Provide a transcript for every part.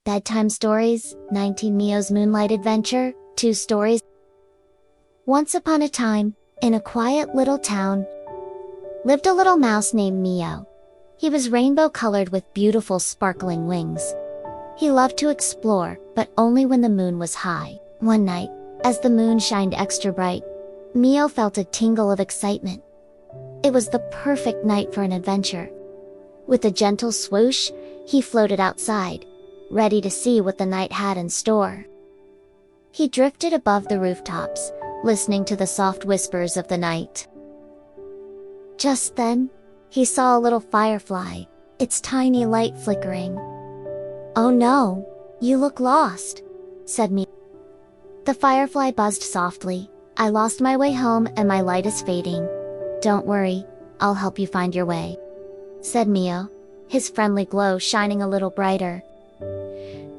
Bedtime Stories, 19 Mio's Moonlight Adventure, 2 stories. Once upon a time, in a quiet little town, lived a little mouse named Mio. He was rainbow-colored with beautiful sparkling wings. He loved to explore, but only when the moon was high. One night, as the moon shined extra bright, Mio felt a tingle of excitement. It was the perfect night for an adventure. With a gentle swoosh, he floated outside, ready to see what the night had in store. He drifted above the rooftops, listening to the soft whispers of the night. Just then, he saw a little firefly, its tiny light flickering. "Oh no, you look lost," said Mio. The firefly buzzed softly. "I lost my way home and my light is fading. Don't worry, I'll help you find your way," said Mio, his friendly glow shining a little brighter.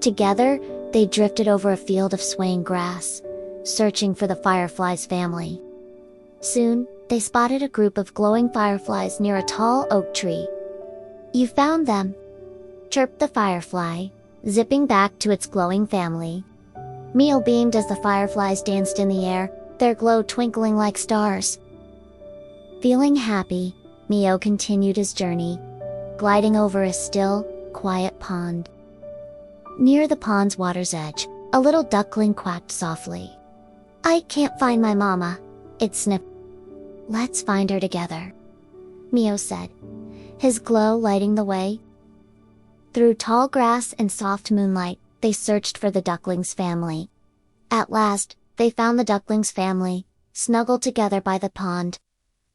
Together, they drifted over a field of swaying grass, searching for the firefly's family. Soon, they spotted a group of glowing fireflies near a tall oak tree. "You found them," chirped the firefly, zipping back to its glowing family. Mio beamed as the fireflies danced in the air, their glow twinkling like stars. Feeling happy, Mio continued his journey, gliding over a still, quiet pond. Near the pond's water's edge, a little duckling quacked softly. "I can't find my mama," it sniffed. "Let's find her together," Mio said, his glow lighting the way. Through tall grass and soft moonlight, they searched for the duckling's family. At last, they found the duckling's family, snuggled together by the pond.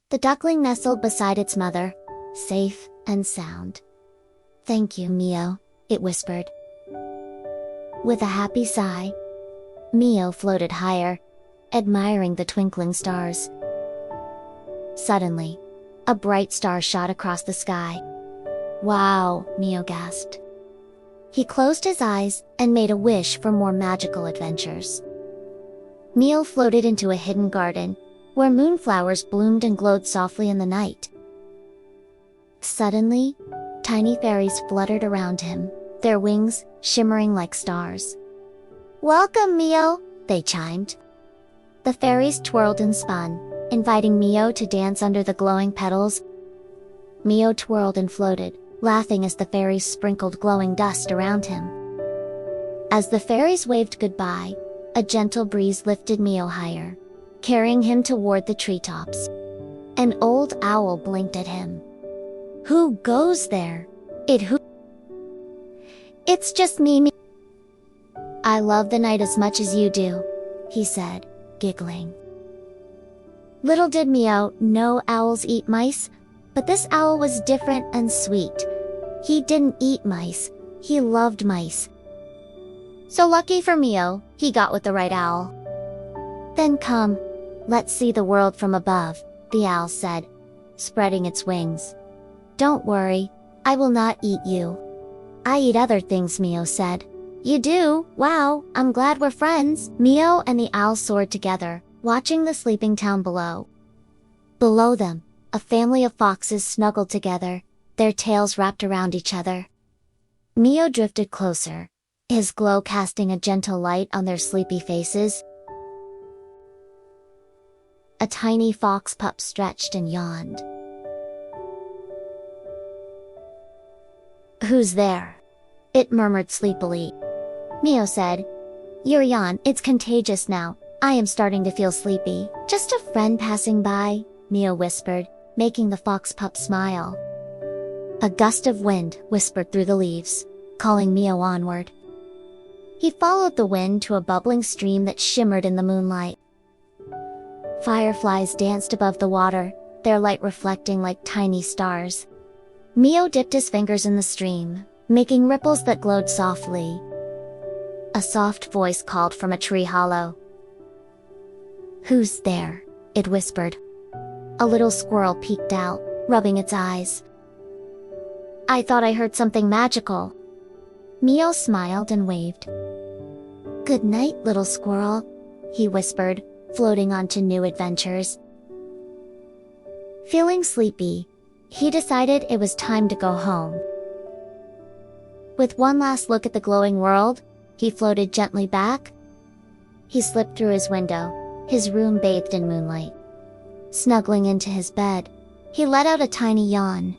The duckling nestled beside its mother, safe and sound. "Thank you, Mio," it whispered. With a happy sigh, Mio floated higher, admiring the twinkling stars. Suddenly, a bright star shot across the sky. "Wow," Mio gasped. He closed his eyes and made a wish for more magical adventures. Mio floated into a hidden garden, where moonflowers bloomed and glowed softly in the night. Suddenly, tiny fairies fluttered around him, their wings shimmering like stars. "Welcome, Mio," they chimed. The fairies twirled and spun, inviting Mio to dance under the glowing petals. Mio twirled and floated, laughing as the fairies sprinkled glowing dust around him. As the fairies waved goodbye, a gentle breeze lifted Mio higher, carrying him toward the treetops. An old owl blinked at him. "Who goes there? It's just me. I love the night as much as you do," he said, giggling. Little did Mio know owls eat mice, but this owl was different and sweet. He didn't eat mice, he loved mice. So lucky for Mio, he got with the right owl. "Then come, let's see the world from above," the owl said, spreading its wings. "Don't worry, I will not eat you." "I eat other things," Mio said. "You do? Wow, I'm glad we're friends." Mio and the owl soared together, watching the sleeping town below. Below them, a family of foxes snuggled together, their tails wrapped around each other. Mio drifted closer, his glow casting a gentle light on their sleepy faces. A tiny fox pup stretched and yawned. "Who's there?" it murmured sleepily. Mio said, "Your yawn, it's contagious now. I am starting to feel sleepy." "Just a friend passing by," Mio whispered, making the fox pup smile. A gust of wind whispered through the leaves, calling Mio onward. He followed the wind to a bubbling stream that shimmered in the moonlight. Fireflies danced above the water, their light reflecting like tiny stars. Mio dipped his fingers in the stream, making ripples that glowed softly. A soft voice called from a tree hollow. "Who's there?" it whispered. A little squirrel peeked out, rubbing its eyes. "I thought I heard something magical." Mio smiled and waved. "Good night, little squirrel," he whispered, floating on to new adventures. Feeling sleepy, he decided it was time to go home. With one last look at the glowing world, he floated gently back. He slipped through his window, his room bathed in moonlight. Snuggling into his bed, he let out a tiny yawn.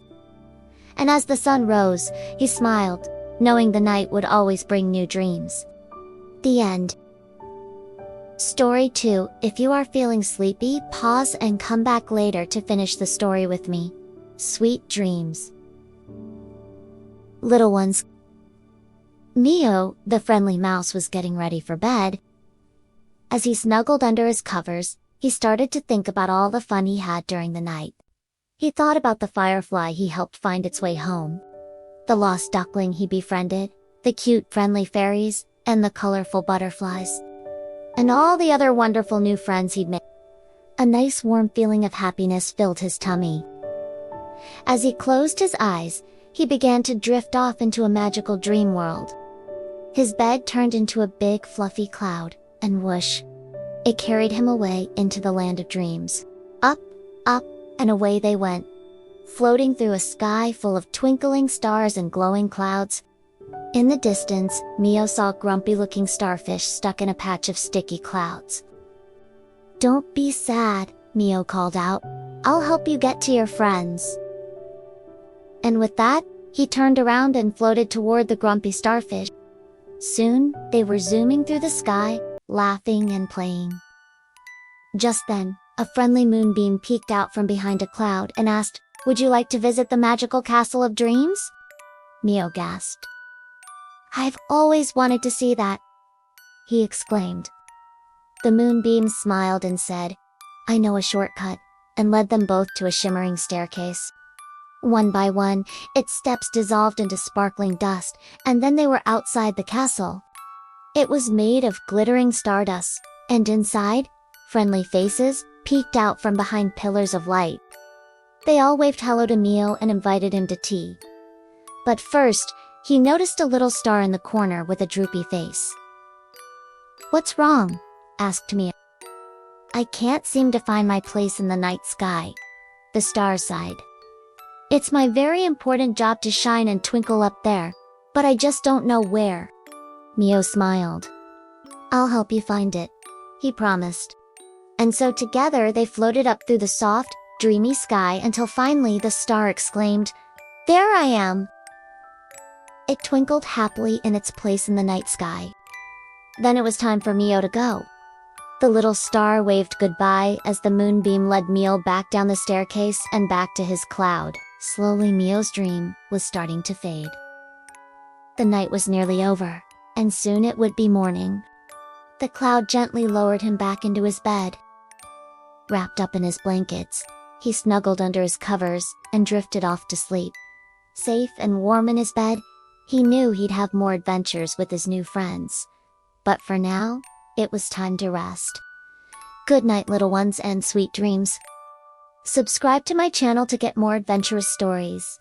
And as the sun rose, he smiled, knowing the night would always bring new dreams. The end. Story 2. If you are feeling sleepy, pause and come back later to finish the story with me. Sweet dreams. Little ones. Mio, the friendly mouse, was getting ready for bed. As he snuggled under his covers, he started to think about all the fun he had during the night. He thought about the firefly he helped find its way home, the lost duckling he befriended, the cute friendly fairies, and the colorful butterflies, and all the other wonderful new friends he'd made. A nice warm feeling of happiness filled his tummy. As he closed his eyes, he began to drift off into a magical dream world. His bed turned into a big fluffy cloud, and whoosh, it carried him away into the land of dreams. Up, up, and away they went, floating through a sky full of twinkling stars and glowing clouds. In the distance, Mio saw a grumpy-looking starfish stuck in a patch of sticky clouds. "Don't be sad," Mio called out. "I'll help you get to your friends." And with that, he turned around and floated toward the grumpy starfish. Soon, they were zooming through the sky, laughing and playing. Just then, a friendly moonbeam peeked out from behind a cloud and asked, "Would you like to visit the magical castle of dreams?" Mio gasped. "I've always wanted to see that," he exclaimed. The moonbeam smiled and said, "I know a shortcut," and led them both to a shimmering staircase. One by one, its steps dissolved into sparkling dust, and then they were outside the castle. It was made of glittering stardust, and inside, friendly faces peeked out from behind pillars of light. They all waved hello to Mio and invited him to tea. But first, he noticed a little star in the corner with a droopy face. "What's wrong?" asked Mio. "I can't seem to find my place in the night sky," the star sighed. "It's my very important job to shine and twinkle up there, but I just don't know where." Mio smiled. "I'll help you find it," he promised. And so together they floated up through the soft, dreamy sky until finally the star exclaimed, "There I am!" It twinkled happily in its place in the night sky. Then it was time for Mio to go. The little star waved goodbye as the moonbeam led Mio back down the staircase and back to his cloud. Slowly Mio's dream was starting to fade. The night was nearly over, and soon it would be morning. The cloud gently lowered him back into his bed. Wrapped up in his blankets, he snuggled under his covers and drifted off to sleep. Safe and warm in his bed, he knew he'd have more adventures with his new friends. But for now, it was time to rest. Good night, little ones, and sweet dreams. Subscribe to my channel to get more adventurous stories.